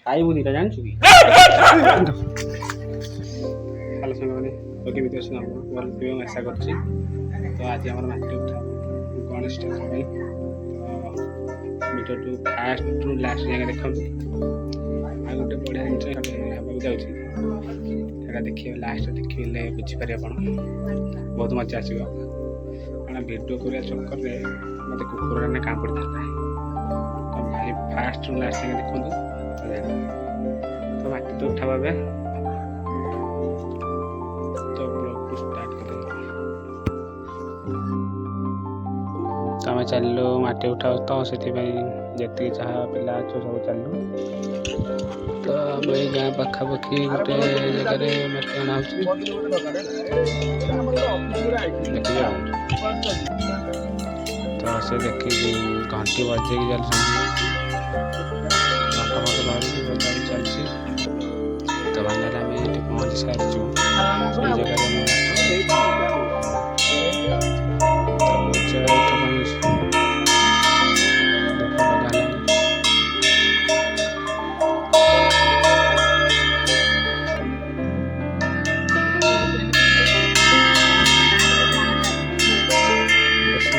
ଖାଇବୁନି ତା ଜାଣିଛୁ କି? ହ୍ୟାଲୋ ସାଙ୍ଗମାନେ, ତ କେମିତି ଅଛନ୍ତି ଆପଣ? ଭଲ ଥିବେ ମୁଁ ଆଶା କରୁଛି। ତ ଆଜି ଆମର ମାଟି ଉଠା ଗଣେଶ ଠାକୁର ପାଇଁ। ତ ଭିଡ଼ିଓଠୁ ଫାଷ୍ଟରୁ ଲାଷ୍ଟ ଯାଏଁ ଦେଖନ୍ତୁ। ଆଉ ଗୋଟେ ବଢ଼ିଆ ଜିନିଷ ଗୋଟେ ହେବାକୁ ଯାଉଛି, ସେଇଟା ଦେଖିବେ, ଲାଷ୍ଟରେ ଦେଖିଲେ ବୁଝିପାରିବେ ଆପଣ। ବହୁତ ମଜା ଆସିବ। କାରଣ ଭିଡ଼ିଓ କରିବା ଚକ୍କରରେ ମୋତେ କୁକୁରଟା ନା କାମୁଡ଼ିଥିଲା। ତ ଭାଇ ଫାଷ୍ଟରୁ ଲାଷ୍ଟ ଯାଏଁ ଦେଖନ୍ତୁ। ତ ମାଟି ତ ଉଠାବା ଏବେ। ତ ବ୍ଲଗ୍କୁ ଷ୍ଟାର୍ଟ କରିବା। ତ ଆମେ ଚାଲିଲୁ ମାଟି ଉଠାଉ, ତ ସେଥିପାଇଁ ଯେତିକି ଯାହା ପିଲା ଅଛୁ ସବୁ ଚାଲିଲୁ। ତ ଆମ ଏଇ ଗାଁ ପାଖାପାଖି ଗୋଟେ ଜାଗାରେ ମାଟି ଅଣା ହେଉଛି। ଦେଖିବେ ଆଉ। ତ ସେ ଦେଖିକି ଘଣ୍ଟି ବଜେଇକି ଚାଲିଛନ୍ତି, ଘଣ୍ଟ ଫଣ୍ଟ ଧରିକି ବଜାଡ଼ି ଚାଲିଛି। ତ ଭାଇନାଲି ଆମେ ଏଠି ପହଞ୍ଚି ସାରିଛୁ ସେଇ ଜାଗାରେ।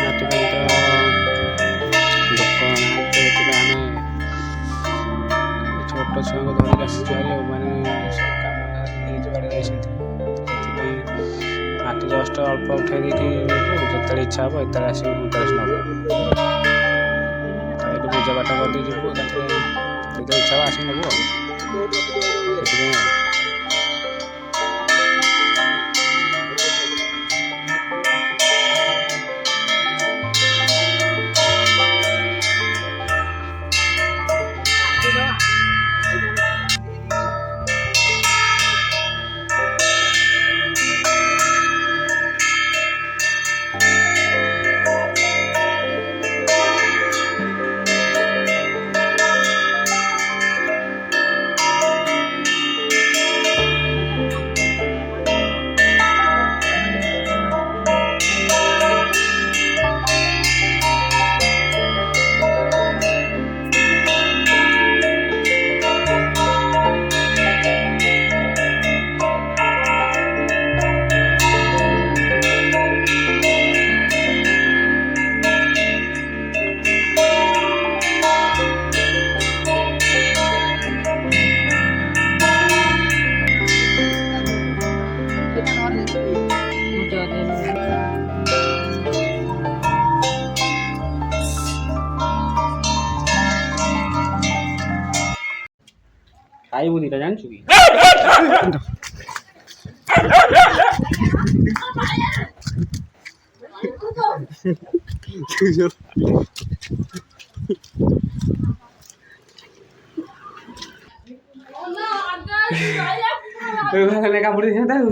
ମାଟି ପାଇଁ ତ ଲୋକ ନାହାନ୍ତି, ସେଥିପାଇଁ ଆମେ ଛୋଟ ଛୁଆଙ୍କୁ ଧରିକି ଆସିଛୁ ହେଲେ ମାନେ ସବୁ କାମ ହେଇଯିବାରେ ଯାଇଛନ୍ତି। ସେଥିପାଇଁ ମାଟି ଜଷ୍ଟ ଅଳ୍ପ ଉଠାଇ ଦେଇକି ଯିବୁ, ଯେତେବେଳେ ଇଚ୍ଛା ହେବ ଏତେବେଳେ ଆସିବୁ ଇଣ୍ଟରେଷ୍ଟ ନେବୁ। ଏଇଠି ପୂଜା ପାଠ କରିଦେଇ ଯିବୁ, ତାପରେ ଯେତେବେଳେ ଇଚ୍ଛା ହେବ ଆସିକି ନେବୁ ଆଉ। ସେଥିପାଇଁ ଆଉ। ଖାଇବୁନି ତା ଜାଣିଛୁ କି? କାମୁଡ଼ି ଦେଇଥାନ୍ତା ଆଉ।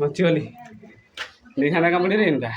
ବଞ୍ଚିଗଲି, ଦେଇଥାନ୍ତା କାମୁଡ଼ି ଦେଇଥାନ୍ତା।